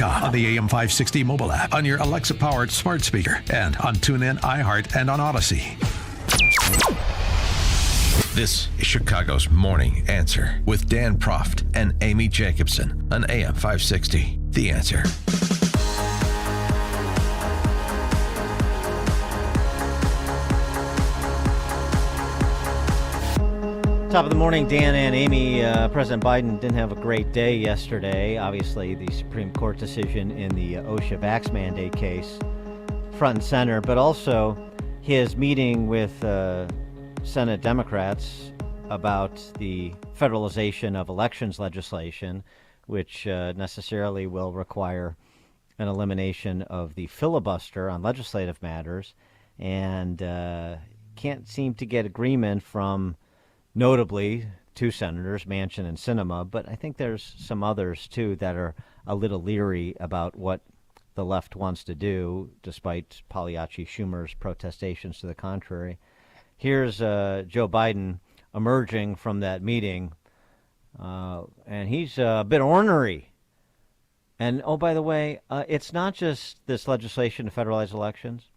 On the AM 560 mobile app, on your Alexa-powered smart speaker, and on TuneIn, iHeart, and on Odyssey. This is Chicago's Morning Answer with Dan Proft and Amy Jacobson on AM 560. The Answer. Top of the morning, Dan and Amy. President Biden didn't have a great day yesterday. Obviously, the Supreme Court decision in the OSHA vax mandate case front and center, but also his meeting with Senate Democrats about the federalization of elections legislation, which necessarily will require an elimination of the filibuster on legislative matters, and can't seem to get agreement from notably two senators, Manchin and Sinema, but I think there's some others, too, that are a little leery about what the left wants to do, despite Pagliacci Schumer's protestations to the contrary. Here's Joe Biden emerging from that meeting, and he's a bit ornery. And, oh, by the way, it's not just this legislation to federalize elections.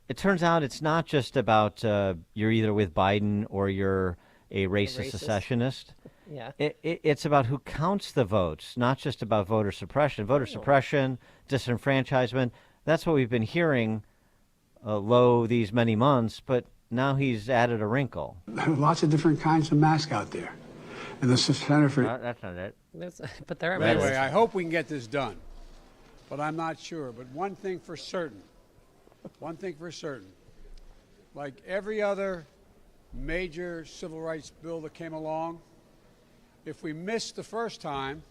It turns out it's not just about you're either with Biden or you're a racist secessionist. Yeah. It's about who counts the votes, not just about voter suppression. Voter suppression, disenfranchisement, that's what we've been hearing low these many months, but now he's added a wrinkle. Lots of different kinds of masks out there. And the Center for... That's not it. But there are Anyway, I hope we can get this done, but I'm not sure. But one thing for certain, like every other major civil rights bill that came along, if we missed the first time,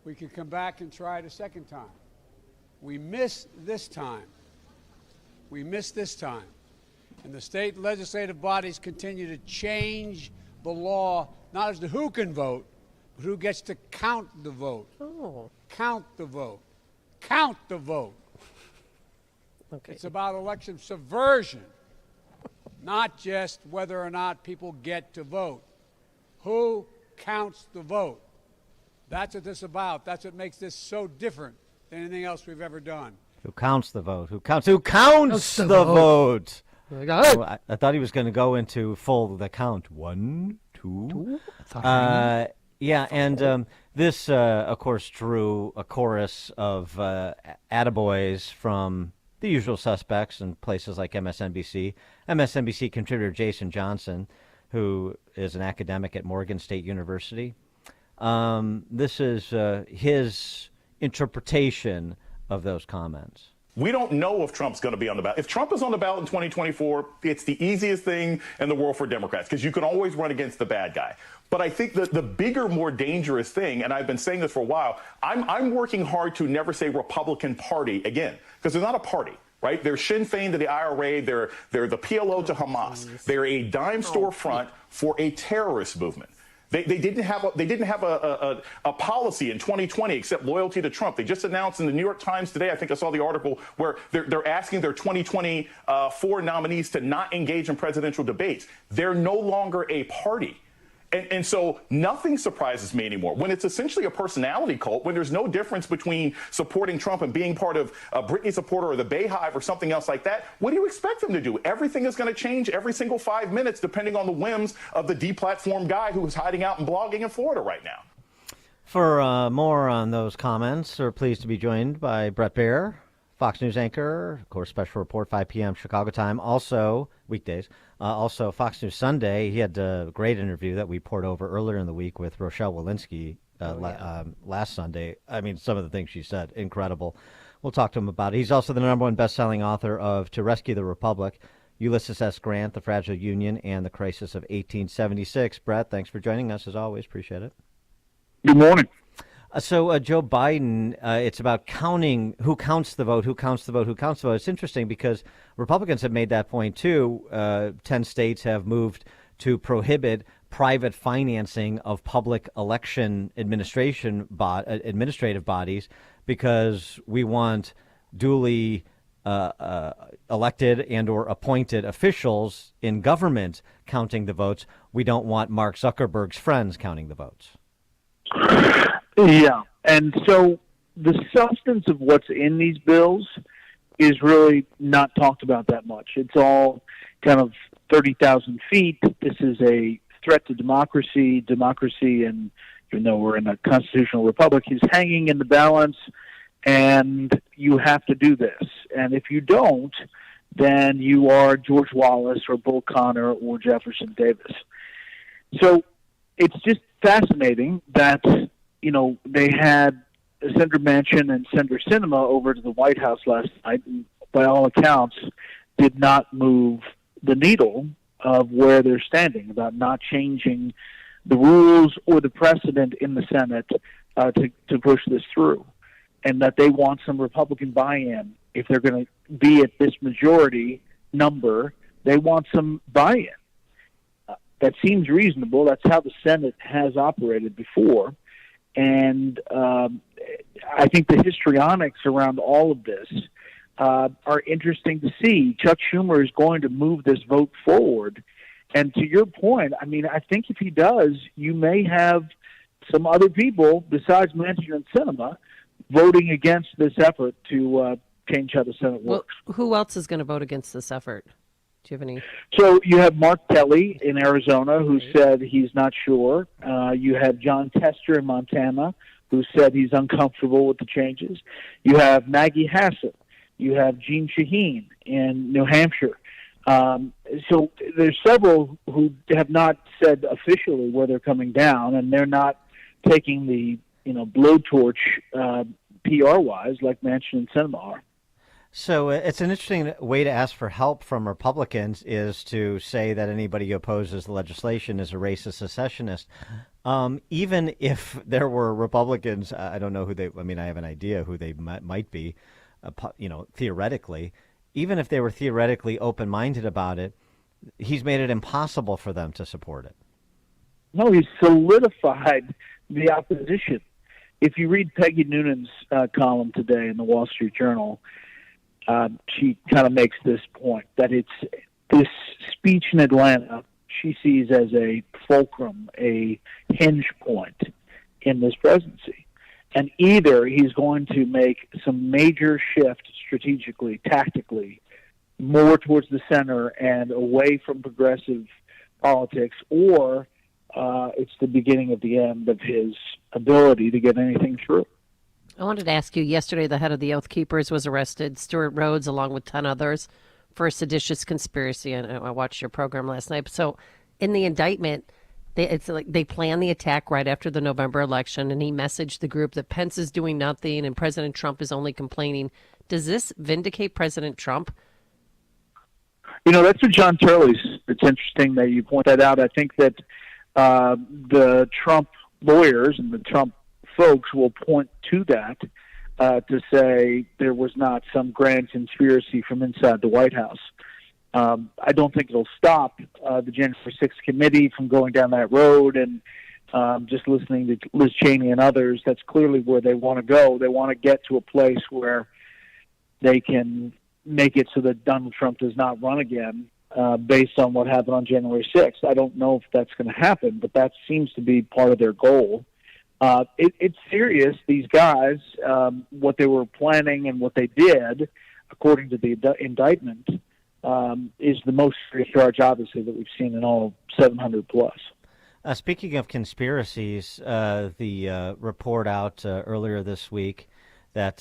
we could come back and try it a second time. We missed this time. And the state legislative bodies continue to change the law, not as to who can vote, but who gets to count the vote. Oh. Count the vote. Okay. It's about election subversion, not just whether or not people get to vote. Who counts the vote? That's what this is about. That's what makes this so different than anything else we've ever done. Who counts the vote? Who counts the vote? Oh, I thought he was going to go into the count. 1, 2. Yeah, and this, of course, drew a chorus of attaboys from the usual suspects in places like MSNBC. MSNBC contributor Jason Johnson, who is an academic at Morgan State University. This is his interpretation of those comments. We don't know if Trump's going to be on the ballot. If Trump is on the ballot in 2024, it's the easiest thing in the world for Democrats because you can always run against the bad guy. But I think that the bigger, more dangerous thing, and I've been saying this for a while, I'm working hard to never say Republican Party again because they're not a party. Right? They're Sinn Féin to the IRA. They're the PLO to Hamas. They're a dime store front for a terrorist movement. They didn't have a policy in 2020 except loyalty to Trump. They just announced in the New York Times today, I think I saw the article, where they're asking their 2024 nominees to not engage in presidential debates. They're no longer a party. And so nothing surprises me anymore. When it's essentially a personality cult, when there's no difference between supporting Trump and being part of a Britney supporter or the Bayhive or something else like that, what do you expect them to do? Everything is going to change every single 5 minutes depending on the whims of the deplatformed guy who is hiding out and blogging in Florida right now. For more on those comments, we're pleased to be joined by Bret Baier, Fox News anchor, of course, special report, 5 p.m. Chicago time, also weekdays. Also, Fox News Sunday, he had a great interview that we poured over earlier in the week with Rochelle Walensky last Sunday. I mean, some of the things she said, incredible. We'll talk to him about it. He's also the #1 best-selling author of To Rescue the Republic, Ulysses S. Grant, The Fragile Union, and The Crisis of 1876. Bret, thanks for joining us, as always. Appreciate it. Good morning. So Joe Biden, it's about counting who counts the vote. It's interesting because Republicans have made that point, too. 10 states have moved to prohibit private financing of public election administrative bodies because we want duly elected and or appointed officials in government counting the votes. We don't want Mark Zuckerberg's friends counting the votes. Yeah. And so the substance of what's in these bills is really not talked about that much. It's all kind of 30,000 feet. This is a threat to democracy. Democracy, and even though we're in a constitutional republic, is hanging in the balance, and you have to do this. And if you don't, then you are George Wallace or Bull Connor or Jefferson Davis. So it's just fascinating that, they had Senator Manchin and Senator Sinema over to the White House last night, and by all accounts did not move the needle of where they're standing about not changing the rules or the precedent in the Senate to push this through, and that they want some Republican buy-in. If they're going to be at this majority number, they want some buy-in. That seems reasonable. That's how the Senate has operated before. And I think the histrionics around all of this are interesting to see. Chuck Schumer is going to move this vote forward. And to your point, I think if he does, you may have some other people besides Manchin and Sinema voting against this effort to change how the Senate works. Well, who else is going to vote against this effort? Do you have any? So you have Mark Kelly in Arizona, who said he's not sure. You have John Tester in Montana, who said he's uncomfortable with the changes. You have Maggie Hassett. You have Jeanne Shaheen in New Hampshire. So there's several who have not said officially where they're coming down, and they're not taking the blowtorch PR-wise like Manchin and Sinema are. So it's an interesting way to ask for help from Republicans is to say that anybody who opposes the legislation is a racist secessionist. Even if there were Republicans, I don't know who they, I have an idea who they might be, theoretically. Even if they were theoretically open-minded about it, he's made it impossible for them to support it. No, he's solidified the opposition. If you read Peggy Noonan's column today in the Wall Street Journal, she kind of makes this point that it's this speech in Atlanta she sees as a fulcrum, a hinge point in this presidency. And either he's going to make some major shift strategically, tactically, more towards the center and away from progressive politics, or it's the beginning of the end of his ability to get anything through. I wanted to ask you, yesterday the head of the Oath Keepers was arrested, Stuart Rhodes, along with 10 others, for a seditious conspiracy. And I watched your program last night. So in the indictment, it's like they planned the attack right after the November election, and he messaged the group that Pence is doing nothing and President Trump is only complaining. Does this vindicate President Trump? That's what John Turley's. It's interesting that you point that out. I think that the Trump lawyers and the Trump folks will point to that to say there was not some grand conspiracy from inside the White House. I don't think it'll stop the January 6th committee from going down that road, and just listening to Liz Cheney and others, that's clearly where they want to go. They want to get to a place where they can make it so that Donald Trump does not run again based on what happened on January 6th. I don't know if that's going to happen, but that seems to be part of their goal. It's serious. These guys, what they were planning and what they did, according to the indictment, is the most serious charge, obviously, that we've seen in all 700 plus. Speaking of conspiracies, the report out earlier this week that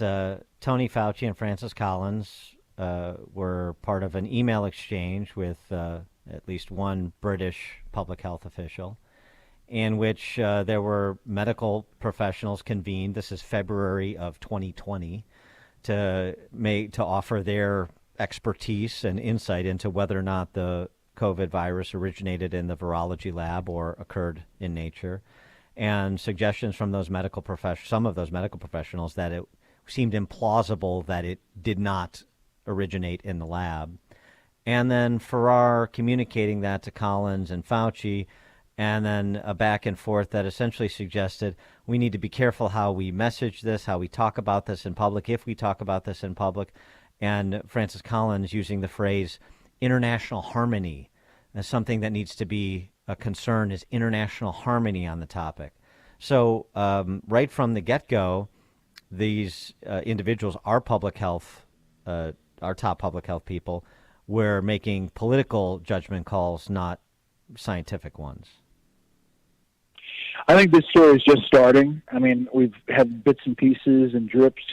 Tony Fauci and Francis Collins were part of an email exchange with at least one British public health official, in which there were medical professionals convened. This is February of 2020, to offer their expertise and insight into whether or not the COVID virus originated in the virology lab or occurred in nature, and suggestions from those some of those medical professionals that it seemed implausible that it did not originate in the lab. And then Farrar communicating that to Collins and Fauci, and then a back and forth that essentially suggested we need to be careful how we message this, how we talk about this in public, if we talk about this in public. And Francis Collins using the phrase international harmony as something that needs to be a concern, is international harmony on the topic. So right from the get-go, these individuals are public health, our top public health people, we're making political judgment calls, not scientific ones. I think this story is just starting. I mean, we've had bits and pieces and drips,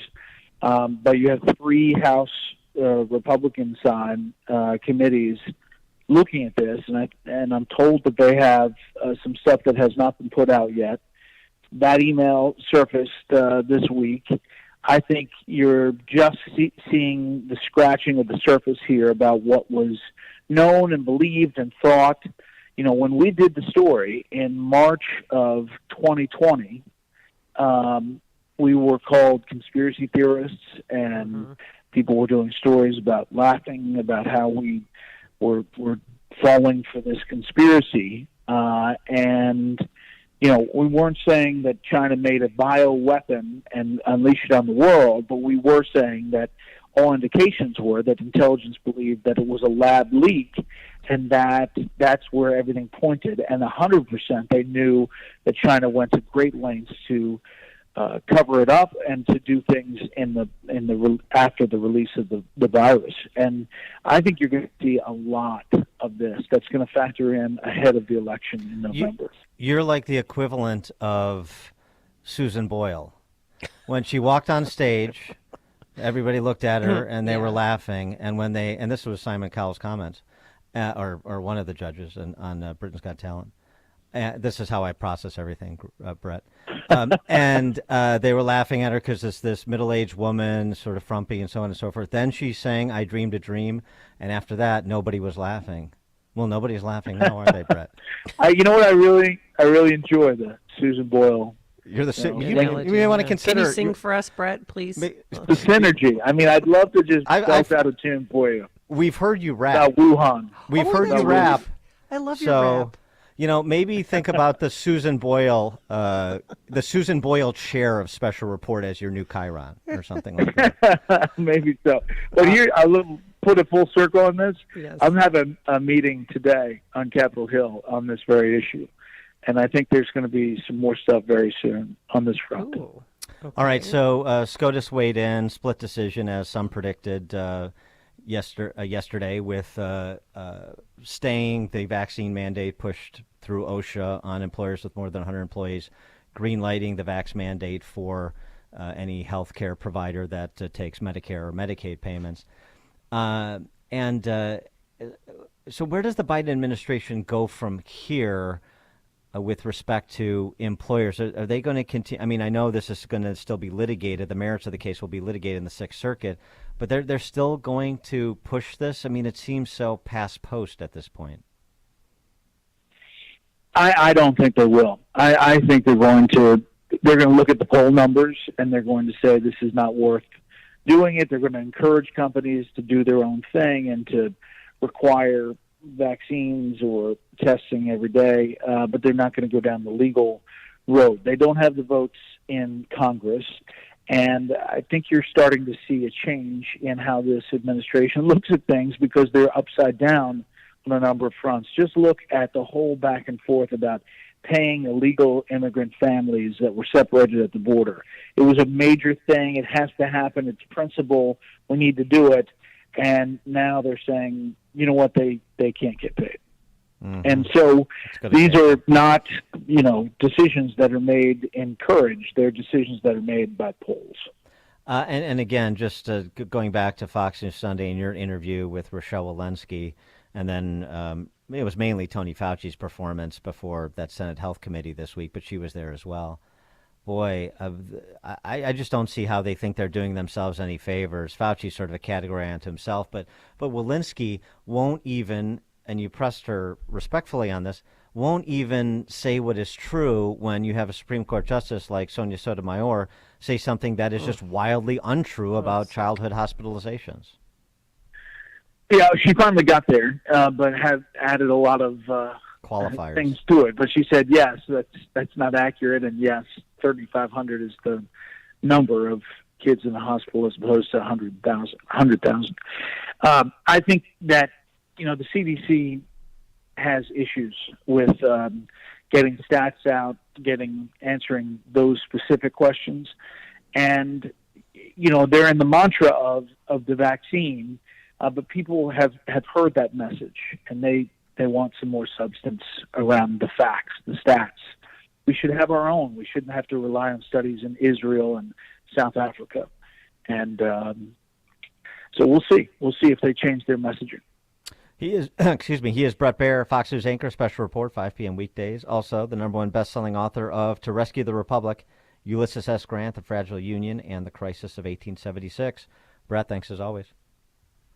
but you have 3 House Republican side committees looking at this, and I'm told that they have some stuff that has not been put out yet. That email surfaced this week. I think you're just seeing the scratching of the surface here about what was known and believed and thought. You know, when we did the story in March of 2020, we were called conspiracy theorists, and people were doing stories about laughing about how we were falling for this conspiracy. And, you know, we weren't saying that China made a bioweapon and unleashed it on the world, but we were saying that all indications were that intelligence believed that it was a lab leak, and that's where everything pointed. And 100% they knew that China went to great lengths to cover it up and to do things after the release of the virus. And I think you're going to see a lot of this that's going to factor in ahead of the election in November. You're like the equivalent of Susan Boyle. When she walked on stage, everybody looked at her and they were laughing. And and this was Simon Cowell's comments, or one of the judges on Britain's Got Talent. This is how I process everything, Brett. And they were laughing at her because it's this middle-aged woman, sort of frumpy and so on and so forth. Then she sang "I Dreamed a Dream," and after that, nobody was laughing. Well, nobody's laughing now, are they, Brett? You know what? I really enjoy the Susan Boyle. You're the you may want to consider. Can you sing for us, Brett, please? The synergy. I mean, I'd love to just belt out a tune for you. We've heard you rap. About Wuhan. We've heard you rap. I love your rap. You know, maybe think about the Susan Boyle chair of special report as your new Chiron or something like that. Maybe so. But here, I'll put a full circle on this. Yes. I'm having a meeting today on Capitol Hill on this very issue. And I think there's going to be some more stuff very soon on this front. Ooh. Okay. All right, so SCOTUS weighed in, split decision, as some predicted yesterday, with staying the vaccine mandate pushed through OSHA on employers with more than 100 employees, green-lighting the vax mandate for any health care provider that takes Medicare or Medicaid payments. So where does the Biden administration go from here with respect to employers? Are they going to continue? I mean, I know this is going to still be litigated. The merits of the case will be litigated in the Sixth Circuit, but they're still going to push this? I mean, it seems so past post at this point. I don't think they will. I think they're going to look at the poll numbers, and they're going to say this is not worth doing it. They're going to encourage companies to do their own thing and to require vaccines or testing every day, but they're not going to go down the legal road. They don't have the votes in Congress, and I think you're starting to see a change in how this administration looks at things because they're upside down on a number of fronts. Just look at the whole back and forth about paying illegal immigrant families that were separated at the border. It was a major thing. It has to happen. It's principle. We need to do it. And now they're saying, you know what, they can't get paid. Mm-hmm. And so these are not, decisions that are made in courage. They're decisions that are made by polls. And again, just going back to Fox News Sunday and your interview with Rochelle Walensky, and then it was mainly Tony Fauci's performance before that Senate Health Committee this week, but she was there as well. Boy, I just don't see how they think they're doing themselves any favors. Fauci's sort of a category unto himself, but Walensky won't even, and you pressed her respectfully on this, won't even say what is true when you have a Supreme Court justice like Sonia Sotomayor say something that is just wildly untrue about childhood hospitalizations. Yeah, she finally got there, but have added a lot of qualifiers things to it. But she said, yes, that's not accurate, and yes, 3,500 is the number of kids in the hospital as opposed to 100,000. I think that the CDC has issues with getting stats out, answering those specific questions, And, they're in the mantra of the vaccine, but people have heard that message, and they want some more substance around the facts, the stats. We should have our own. We shouldn't have to rely on studies in Israel and South Africa. And so we'll see. We'll see if they change their messaging. He is, he is Bret Baier, Fox News anchor, special report, 5 p.m. weekdays. Also, the #1 best-selling author of To Rescue the Republic, Ulysses S. Grant, The Fragile Union, and The Crisis of 1876. Bret, thanks as always.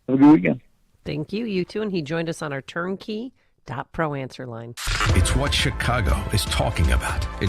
Have a good weekend. Thank you. You too. And he joined us on our turnkey.pro answer line. It's what Chicago is talking about.